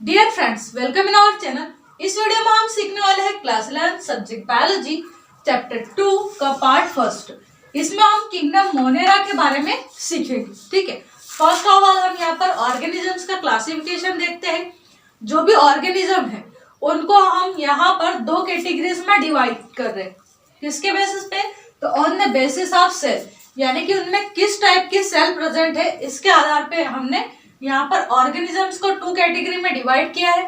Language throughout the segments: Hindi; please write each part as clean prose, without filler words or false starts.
Dear friends, welcome in our channel. इस वीडियो में हम सीखने वाले हैं क्लास 11 सब्जेक्ट बायोलॉजी चैप्टर 2 का पार्ट फर्स्ट। इसमें हम किंगडम मोनेरा के बारे में सीखेंगे। ठीक है, फर्स्ट ऑफ ऑल हम यहाँ पर ऑर्गेनिजम्स का क्लासिफिकेशन देखते हैं। जो भी ऑर्गेनिज्म है उनको हम यहाँ पर दो कैटेगरीज में डिवाइड कर रहे हैं। किसके बेसिस पे? तो on the basis of cell, यानी कि उनमें किस टाइप की सेल प्रेजेंट है, इसके आधार पे हमने यहाँ पर ऑर्गेनिजम्स को टू कैटेगरी में डिवाइड किया है।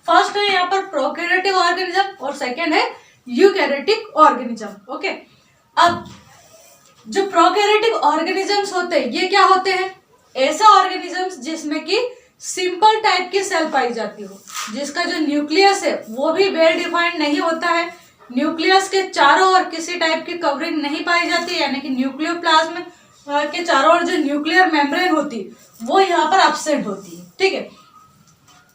फर्स्ट है यहाँ पर प्रोकैरियोटिक ऑर्गेनिज्म और सेकंड है यूकैरियोटिक ऑर्गेनिज्म। ओके, अब जो प्रोकैरियोटिक ऑर्गेनिजम्स होते हैं ये क्या होते हैं? ऐसे ऑर्गेनिजम्स जिसमें कि सिंपल टाइप की सेल पाई जाती हो, जिसका जो न्यूक्लियस है वो भी वेल डिफाइंड नहीं होता है। न्यूक्लियस के चारों ओर किसी टाइप की कवरिंग नहीं पाई जाती, यानी कि न्यूक्लियोप्लाज्म के चारों ओर जो न्यूक्लियर मेम्ब्रेन होती है वो यहाँ पर एब्सेंट होती है। ठीक है,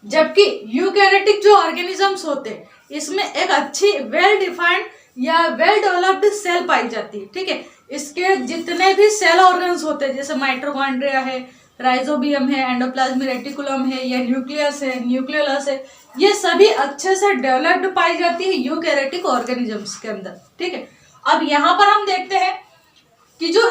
जबकि यूकैरियोटिक जो ऑर्गेनिजम्स होते हैं इसमें एक अच्छी वेल डिफाइंड या वेल डेवलप्ड सेल पाई जाती है। ठीक है, इसके जितने भी सेल ऑर्गन्स होते हैं जैसे माइटोकॉन्ड्रिया है, राइजोबियम है, एंडोप्लाज्मिक रेटिकुलम है या न्यूक्लियस है, न्यूक्लियोलस है, ये सभी अच्छे से डेवलप्ड पाई जाती है यूकैरियोटिक ऑर्गेनिजम्स के अंदर। ठीक है, अब यहाँ पर हम देखते हैं कि जो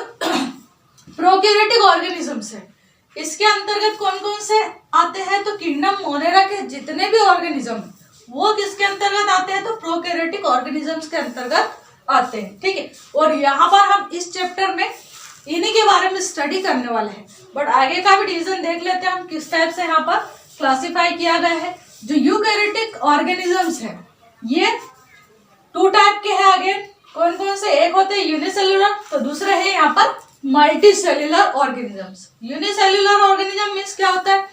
प्रोकैरियोटिक ऑर्गेनिजम्स है इसके अंतर्गत कौन कौन से आते हैं? तो किंगडम मोनेरा के जितने भी ऑर्गेनिज्म वो किसके अंतर्गत आते हैं? तो प्रोकैरियोटिक ऑर्गेनिजम्स के अंतर्गत आते हैं। ठीक है, और यहाँ पर हम इस चैप्टर में इन्हीं के बारे में स्टडी करने वाले हैं, बट आगे का भी डिवीजन देख लेते हैं हम किस टाइप से यहाँ पर क्लासिफाई किया गया है। जो यूकैरियोटिक ऑर्गेनिजम्स है ये टू टाइप के हैं। आगे कौन कौन से? एक होते हैं यूनिसेल्युलर, तो दूसरे है यहाँ पर multi cellular organisms. Unicellular organism means क्या होता है?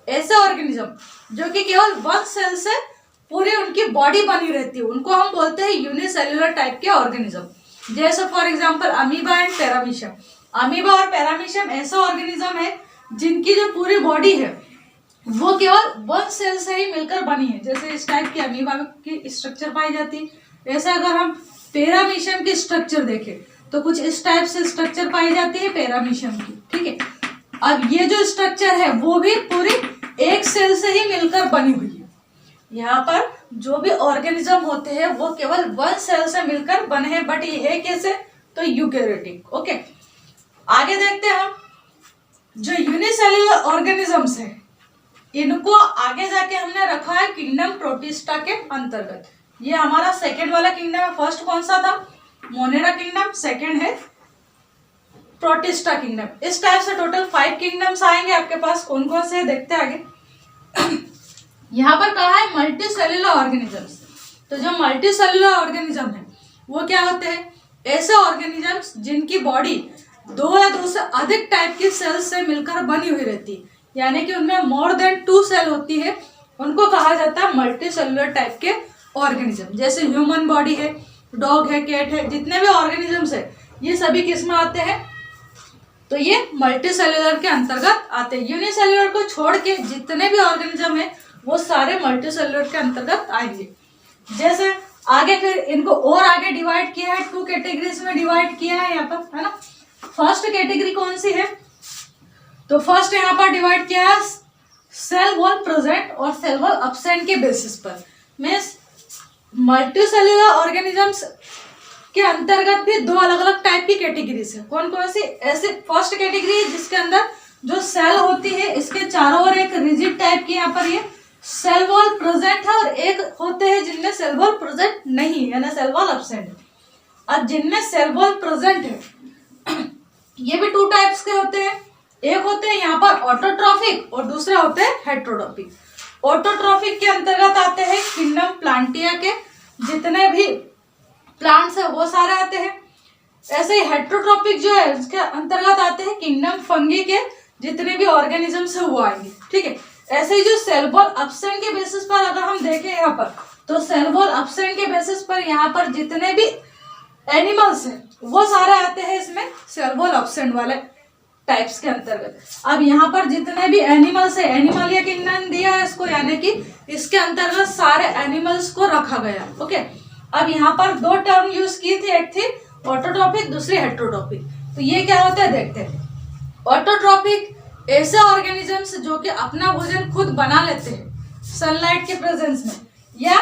ऐसे ऑर्गेनिज्म जो कि केवल वन सेल से पूरी उनकी बॉडी बनी रहती है, उनको हम बोलते हैं यूनिसेल्युलर टाइप के ऑर्गेनिज्म। जैसे for example amoeba and paramecium. Amoeba और पैरामीशियम ऐसा ऑर्गेनिज्म है जिनकी जो पूरी बॉडी है वो केवल वन सेल से ही मिलकर बनी है। जैसे इस टाइप की अमीबा की स्ट्रक्चर पाई जाती है, ऐसे अगर हम पैरामीशियम की स्ट्रक्चर देखें तो कुछ इस टाइप से स्ट्रक्चर पाई जाती है पैरामीशियम की। ठीक है, अब ये जो स्ट्रक्चर है वो भी पूरी एक सेल से ही मिलकर बनी हुई है। यहाँ पर जो भी ऑर्गेनिज्म होते हैं वो केवल वन सेल से मिलकर बने हैं, बट ये है कैसे? तो यूकैरियोटिक। ओके, आगे देखते हैं हम जो यूनिसेल्युलर ऑर्गेनिजम्स है इनको आगे जाके हमने रखा है किंगडम प्रोटिस्टा के अंतर्गत। ये हमारा सेकेंड वाला किंगडम है। फर्स्ट कौन सा था? मोनेरा किंगडम, सेकेंड है प्रोटिस्टा किंगडम। इस टाइप से टोटल 5 किंगडम्स आएंगे आपके पास। कौन कौन से देखते हैं आगे। यहाँ पर कहा है मल्टी सेल्युलर ऑर्गेनिजम्स। तो जो मल्टी सेल्युलर ऑर्गेनिज्म है वो क्या होते हैं? ऐसे ऑर्गेनिजम्स जिनकी बॉडी दो या दो से अधिक टाइप की सेल्स से मिलकर बनी हुई रहती है, यानी कि उनमें मोर देन 2 सेल होती है, उनको कहा जाता है मल्टी सेल्युलर टाइप के ऑर्गेनिज्म। जैसे ह्यूमन बॉडी है, डॉग है, कैट है, जितने भी ऑर्गेनिजम्स है ये सभी किस में आते हैं? तो ये मल्टी सेल्युलर के अंतर्गत आते हैं। यूनिसेल्युलर को छोड़ के जितने भी ऑर्गेनिज्म है वो सारे मल्टी सेल्युलर के अंतर्गत आएंगे। जैसे आगे फिर इनको और आगे डिवाइड किया है, 2 कैटेगरीज में डिवाइड किया है यहाँ पर, है ना। फर्स्ट कैटेगरी कौन सी है? तो फर्स्ट यहाँ पर डिवाइड किया है सेल वॉल प्रेजेंट और सेल वॉल एब्सेंट के बेसिस पर। मीन्स मल्टी सेल्युलर ऑर्गेनिजम्स के अंतर्गत भी 2 अलग अलग टाइप की कैटेगरीज है। कौन कौन सी? ऐसे फर्स्ट कैटेगरी है जिसके अंदर जो सेल होती है इसके चारों ओर एक रिजिड टाइप की यहाँ पर ये सेल वॉल प्रेजेंट है, और एक होते हैं जिनमें सेल वॉल प्रेजेंट नहीं है ना, सेल वॉल एब्सेंट है। अब जिनमें सेल वॉल प्रेजेंट है ये भी 2 टाइप्स के होते हैं। एक होते हैं यहाँ पर ऑटोट्रॉफिक और दूसरे होते हैं हेट्रोट्रॉफिक। ऑटोट्रॉफिक के अंतर्गत आते हैं किंगडम प्लांटिया के जितने भी प्लांट्स है वो सारे आते हैं। ऐसे ही हेट्रोट्रॉपिक जो है उसके अंतर्गत आते हैं किंगडम फंगी के जितने भी ऑर्गेनिजम्स है वो आएंगे। ठीक है, ऐसे ही जो सेल वॉल एब्सेंट के बेसिस पर अगर हम देखें यहाँ पर, तो सेल वॉल एब्सेंट के बेसिस पर यहाँ पर जितने भी एनिमल्स हैं वो सारे आते हैं इसमें सेल वॉल एब्सेंट वाले टाइप्स के अंतर्गत। अब यहाँ पर जितने भी एनिमल्स है, एनिमल या किंगडम दिया है इसको, यानी कि इसके अंतर्गत सारे एनिमल्स को रखा गया। ओके, अब यहाँ पर 2 टर्म यूज की थी, एक थी ऑटोट्रॉपिक, दूसरी हेट्रोट्रॉपिक। तो ये क्या होता है देखते हैं। ऑटोट्रॉपिक ऐसे ऑर्गेनिजम्स जो कि अपना भोजन खुद बना लेते हैं, सनलाइट के प्रेजेंस में या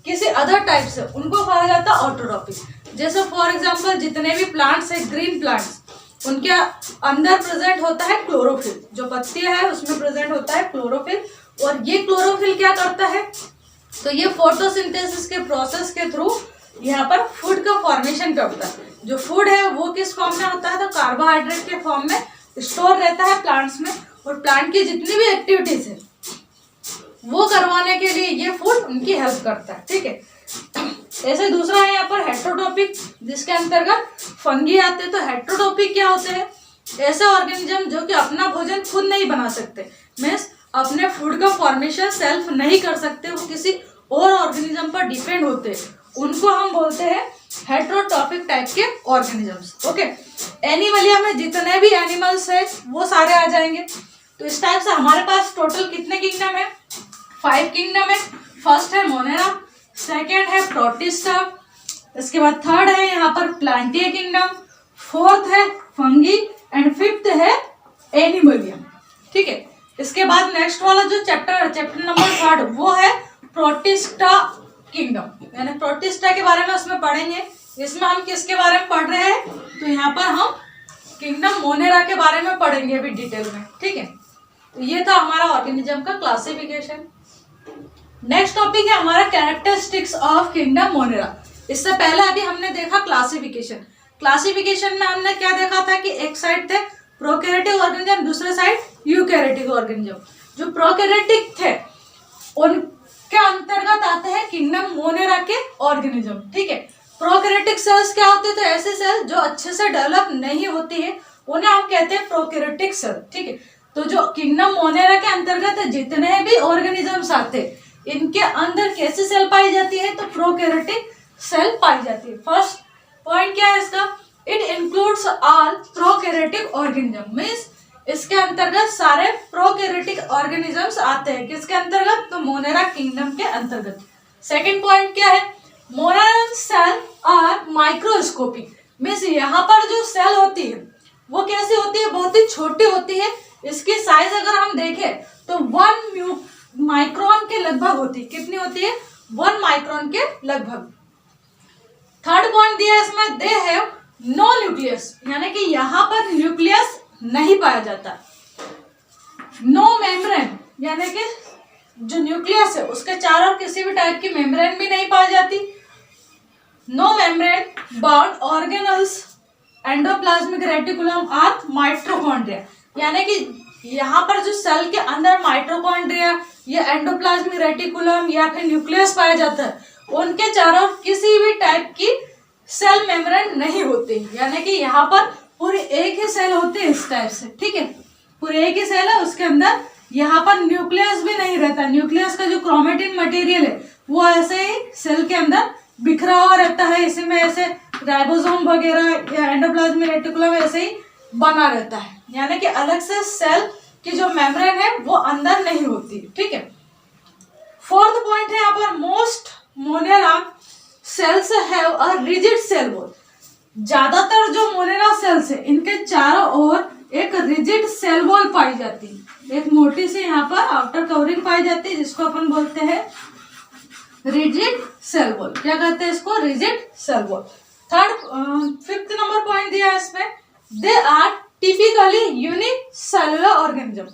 किसी अदर टाइप से, उनको कहा जाता है ऑटोट्रॉपिक। जैसे फॉर एग्जांपल जितने भी प्लांट्स है, ग्रीन प्लांट्स, उनके अंदर प्रेजेंट होता है क्लोरोफिल, जो पत्तियां है उसमें प्रेजेंट होता है क्लोरोफिल। और ये क्लोरोफिल क्या करता है, तो ये फोटोसिंथेसिस के प्रोसेस के थ्रू यहाँ पर फूड का फॉर्मेशन करता है। जो फूड है वो किस फॉर्म में होता है, तो कार्बोहाइड्रेट के फॉर्म में स्टोर रहता है प्लांट्स में। और प्लांट की जितनी भी एक्टिविटीज है वो करवाने के लिए ये फूड उनकी हेल्प करता है, ठीक है। ऐसे दूसरा है यहाँ पर हेट्रोटॉपिक, जिसके अंतर्गत फंगी आते हैं। तो हेट्रोटॉपिक क्या होते हैं, ऐसे ऑर्गेनिज्म जो कि अपना भोजन खुद नहीं बना सकते, मीन्स अपने फूड का फॉर्मेशन सेल्फ नहीं कर सकते, वो किसी और ऑर्गेनिज्म पर डिपेंड होते हैं, उनको हम बोलते हैं हेट्रोटॉपिक टाइप के ऑर्गेनिजम्स। ओके, एनिमलिया में जितने भी एनिमल्स है वो सारे आ जाएंगे। तो इस टाइप से हमारे पास टोटल कितने किंगडम है, 5 किंगडम है। फर्स्ट है मोनेरा, सेकेंड है प्रोटिस्टा, इसके बाद थर्ड है यहाँ पर प्लांटिया किंगडम, फोर्थ है फंगी एंड फिफ्थ है एनिमलिया, ठीक है। इसके बाद नेक्स्ट वाला जो चैप्टर नंबर 3 वो है प्रोटिस्टा किंगडम, यानी प्रोटिस्टा के बारे में उसमें पढ़ेंगे। इसमें हम किसके बारे में पढ़ रहे हैं, तो यहाँ पर हम किंगडम मोनेरा के बारे में पढ़ेंगे अभी डिटेल में, ठीक है। तो ये था हमारा ऑर्गेनिज्म का क्लासिफिकेशन। नेक्स्ट टॉपिक है हमारा कैरेक्टरिस्टिक्स ऑफ किंगडम मोनेरा। इससे पहले अभी हमने देखा क्लासिफिकेशन। क्लासिफिकेशन में हमने क्या देखा था कि एक साइड थे प्रोकैरियोटिक ऑर्गेनिज्म, दूसरे साइड यूकैरियोटिक ऑर्गेनिज्म। जो प्रोकैरियोटिक थे उनके अंतर्गत आते हैं किंगडम मोनेरा के ऑर्गेनिज्म, ठीक है। प्रोकैरियोटिक सेल्स क्या होते हैं, तो ऐसे सेल जो अच्छे से डेवलप नहीं होती है उन्हें हम कहते हैं प्रोकैरियोटिक सेल, ठीक है। तो जो किंगडम मोनेरा के अंतर्गत जितने भी ऑर्गेनिजम्स आते हैं इनके अंदर कैसी सेल पाई जाती है, तो प्रोकैरियोटिक सेल पाई जाती है। फर्स्ट पॉइंट क्या है इसका, it includes all prokaryotic organism, means इसके अंतर्गत सारे प्रोकैरियोटिक ऑर्गेनिजम्स आते हैं। किसके अंतर्गत, तो मोनेरा किंगडम के अंतर्गत। सेकंड पॉइंट क्या है, Monera cell are microscopic, means यहाँ पर जो सेल होती है वो कैसी होती है, बहुत ही छोटी होती है। इसकी साइज अगर हम देखें तो 1 माइक्रोन के लगभग होती है। कितनी होती है, 1 माइक्रोन के लगभग। थर्ड पॉइंट दिया है इसमें, दे हैव नो न्यूक्लियस, यानी कि यहाँ पर न्यूक्लियस नहीं पाया जाता। नो मेम्ब्रेन, यानी कि जो न्यूक्लियस है उसके चारों ओर किसी भी टाइप की मेम्ब्रेन भी नहीं पाई जाती। No membrane bound organelles endoplasmic reticulum or mitochondria, यानी कि यहाँ पर जो सेल के अंदर माइटोकॉन्ड्रिया या एंडोप्लाज्मिक रेटिकुलम या फिर न्यूक्लियस पाया जाता है, उनके चारों किसी भी टाइप की सेल मेम्ब्रेन नहीं होती, यानी कि यहाँ पर पूरी एक ही सेल होती है इस टाइप से, ठीक है। पूरी एक ही सेल है, उसके अंदर यहाँ पर न्यूक्लियस भी नहीं रहता। न्यूक्लियस का जो क्रोमेटिन मटेरियल है वो ऐसे ही सेल के अंदर बिखरा हुआ रहता है। इसी में ऐसे राइबोसोम वगैरह या एंडोप्लाज्मिक रेटिकुलम ऐसे ही बना रहता है, यानी कि अलग से सेल की जो मेम्ब्रेन है वो अंदर नहीं होती, ठीक है। फोर्थ पॉइंट है यहाँ पर, most Monera cells have a rigid cell wall. ज्यादातर जो मोनेरा सेल्स है इनके चारों ओर एक रिजिड सेल वॉल पाई जाती है। एक मोटी सी यहाँ पर आउटर कवरिंग पाई जाती है जिसको अपन बोलते हैं रिजिड सेल वॉल। क्या कहते हैं इसको, rigid cell wall. Fifth number point दिया है इसमें, they are typically unicellular organism,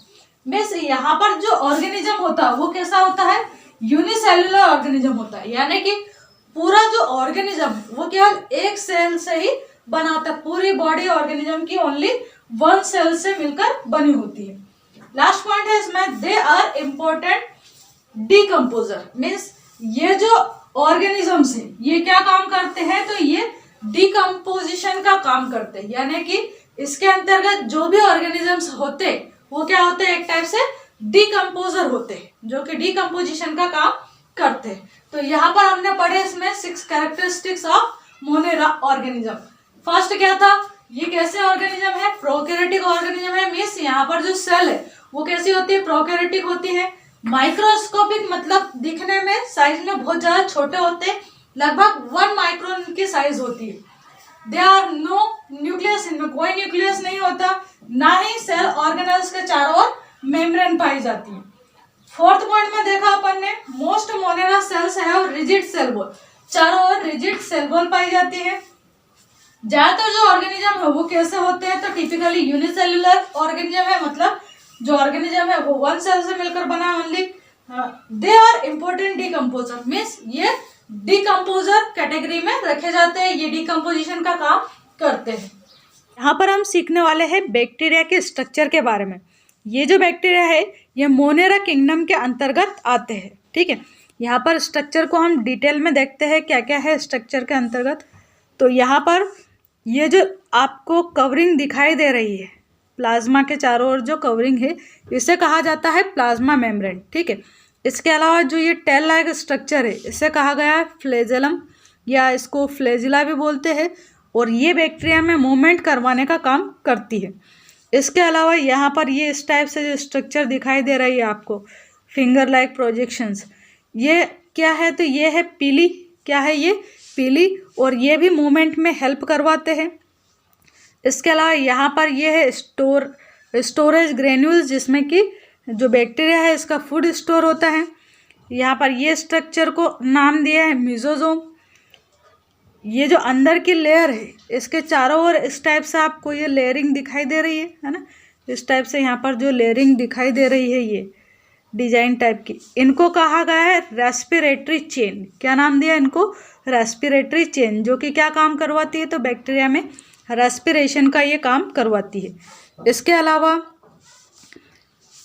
means यहाँ पर जो ऑर्गेनिज्म होता है वो कैसा होता है, यूनिसेलुलर ऑर्गेनिज्म होता है, यानी कि पूरा जो ऑर्गेनिज्म वो केवल एक सेल से ही बना होता है। पूरी बॉडी ऑर्गेनिज्म की ओनली 1 सेल से मिलकर बनी होती है। लास्ट पॉइंट है इसमें, they are important decomposer, means ये जो ऑर्गेनिजम्स है ये क्या काम करते हैं, तो ये डिकम्पोजिशन का काम करते हैं, यानी कि इसके अंतर्गत जो भी ऑर्गेनिजम्स होते वो क्या होते हैं, एक टाइप से डिकम्पोजर होते हैं जो कि डिकम्पोजिशन का काम करते हैं। तो यहाँ पर हमने पढ़े इसमें 6 characteristics of Monera organism. First क्या था, ये कैसे ऑर्गेनिज्म है, प्रोकैरियोटिक ऑर्गेनिज्म है, मींस यहाँ पर जो सेल है वो कैसी होती है, प्रोकैरियोटिक होती है। माइक्रोस्कोपिक मतलब दिखने में साइज में बहुत ज्यादा छोटे होते हैं, लगभग 1 माइक्रोन की साइज होती है। दे आर नो न्यूक्लियस, इनमें कोई न्यूक्लियस नहीं होता, ना ही सेल ऑर्गेनल्स के चारों ओर मेम्ब्रेन पाई जाती है। फोर्थ पॉइंट में देखा अपन ने, मोस्ट मोनेरा सेल्स है रिजिड सेल वॉल, चारों ओर रिजिड सेल वॉल पाई जाती है। ज्यादातर जो ऑर्गेनिज्म है वो कैसे होते हैं, तो टिपिकली यूनिसेल्युलर ऑर्गेनिज्म है, मतलब जो ऑर्गेनिज्म है वो वन सेल से मिलकर बना है only. They are important decomposer, means ये डिकम्पोजर कैटेगरी में रखे जाते हैं, ये डिकम्पोजिशन का काम करते हैं। यहाँ पर हम सीखने वाले हैं बैक्टीरिया के स्ट्रक्चर के बारे में। ये जो बैक्टीरिया है ये मोनेरा किंगडम के अंतर्गत आते हैं, ठीक है। यहाँ पर स्ट्रक्चर को हम डिटेल में देखते हैं क्या क्या है स्ट्रक्चर के अंतर्गत। तो यहाँ पर ये जो आपको कवरिंग दिखाई दे रही है, प्लाज्मा के चारों ओर जो कवरिंग है, इसे कहा जाता है प्लाज्मा मेम्ब्रेन, ठीक है। इसके अलावा जो ये टेल लाइक स्ट्रक्चर है इसे कहा गया है फ्लैजेलम, या इसको फ्लैजिला भी बोलते हैं, और ये बैक्टीरिया में मूवमेंट करवाने का काम करती है। इसके अलावा यहाँ पर ये इस टाइप से जो स्ट्रक्चर दिखाई दे रही है आपको, फिंगर लाइक प्रोजेक्शंस, ये क्या है, तो ये है पीली, क्या है ये पीली, और ये भी मूवमेंट में हेल्प करवाते हैं। इसके अलावा यहाँ पर ये है स्टोरेज ग्रेन्यूल्स, जिसमें कि जो बैक्टीरिया है इसका फूड स्टोर होता है। यहाँ पर ये स्ट्रक्चर को नाम दिया है मेसोजोम। ये जो अंदर की लेयर है इसके चारों ओर इस टाइप से आपको ये लेयरिंग दिखाई दे रही है ना, इस टाइप से यहाँ पर जो लेयरिंग दिखाई दे रही है ये डिजाइन टाइप की, इनको कहा गया है रेस्पिरेटरी चेन। क्या नाम दिया इनको, रेस्पिरेटरी चेन, जो कि क्या काम करवाती है, तो बैक्टीरिया में रेस्पिरेशन का ये काम करवाती है। इसके अलावा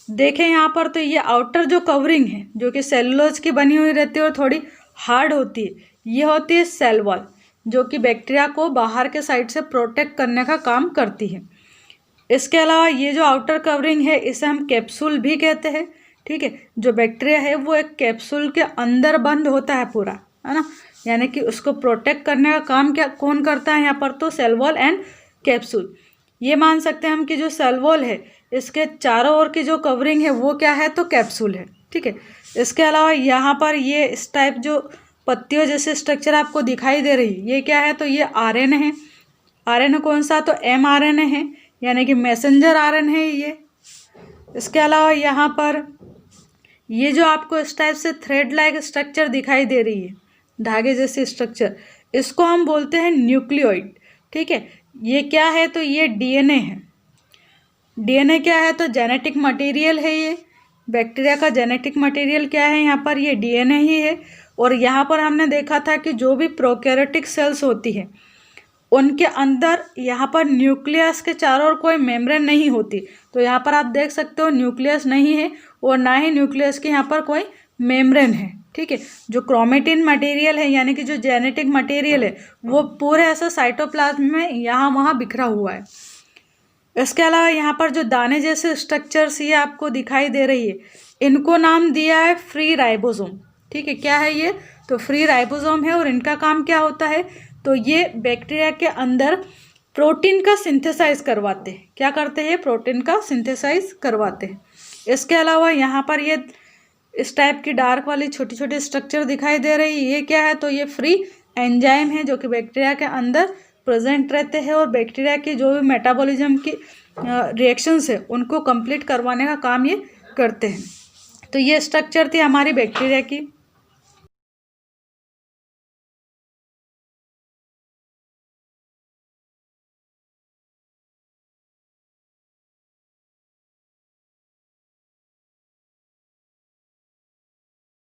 देखें यहाँ पर, तो ये आउटर जो कवरिंग है जो कि सेलुलोज की बनी हुई रहती है और थोड़ी हार्ड होती है, ये होती है सेल वॉल, जो कि बैक्टीरिया को बाहर के साइड से प्रोटेक्ट करने का काम करती है। इसके अलावा ये जो आउटर कवरिंग है इसे हम कैप्सूल भी कहते हैं, ठीक है। जो बैक्टीरिया है वो एक कैप्सूल के अंदर बंद होता है पूरा, है ना, यानी कि उसको प्रोटेक्ट करने का काम क्या कौन करता है यहाँ पर, तो सेल वॉल एंड कैप्सूल। ये मान सकते हैं हम कि जो सेल वॉल है इसके चारों ओर की जो कवरिंग है वो क्या है, तो कैप्सूल है, ठीक है। इसके अलावा यहाँ पर ये इस टाइप जो पत्तियों जैसे स्ट्रक्चर आपको दिखाई दे रही है, ये क्या है, तो ये आरएनए है। आरएनए कौन सा, तो mRNA है, यानी कि मैसेंजर आरएनए है ये। इसके अलावा यहाँ पर ये जो आपको इस टाइप से थ्रेड लाइक स्ट्रक्चर दिखाई दे रही है, धागे जैसे स्ट्रक्चर, इसको हम बोलते हैं न्यूक्लियोइड, ठीक है। ये क्या है, तो ये डीएनए है। डीएनए क्या है, तो जेनेटिक मटेरियल है। ये बैक्टीरिया का जेनेटिक मटेरियल क्या है, यहाँ पर ये डीएनए ही है। और यहाँ पर हमने देखा था कि जो भी प्रोकैरियोटिक सेल्स होती है उनके अंदर यहाँ पर न्यूक्लियस के चारों ओर कोई मेम्ब्रेन नहीं होती, तो यहाँ पर आप देख सकते हो न्यूक्लियस नहीं है और ना ही न्यूक्लियस के यहाँ पर कोई मेम्ब्रेन है, ठीक है। जो क्रोमेटिन मटेरियल है यानी कि जो जेनेटिक मटेरियल है वो पूरे ऐसा साइटोप्लाज्म में यहाँ वहाँ बिखरा हुआ है। इसके अलावा यहाँ पर जो दाने जैसे स्ट्रक्चर्स ये आपको दिखाई दे रही है, इनको नाम दिया है फ्री राइबोसोम, ठीक है। क्या है ये, तो फ्री राइबोसोम है। और इनका काम क्या होता है, तो ये बैक्टीरिया के अंदर प्रोटीन का सिंथेसाइज करवाते हैं। क्या करते हैं, प्रोटीन का सिंथेसाइज करवाते हैं। इसके अलावा यहाँ पर ये इस टाइप की डार्क वाली छोटी छोटी स्ट्रक्चर दिखाई दे रही है, ये क्या है, तो ये फ्री एंजाइम है जो कि बैक्टीरिया के अंदर प्रेजेंट रहते हैं और बैक्टीरिया की जो भी मेटाबॉलिज्म की रिएक्शंस है उनको कंप्लीट करवाने का काम ये करते हैं। तो ये स्ट्रक्चर थी हमारी बैक्टीरिया की।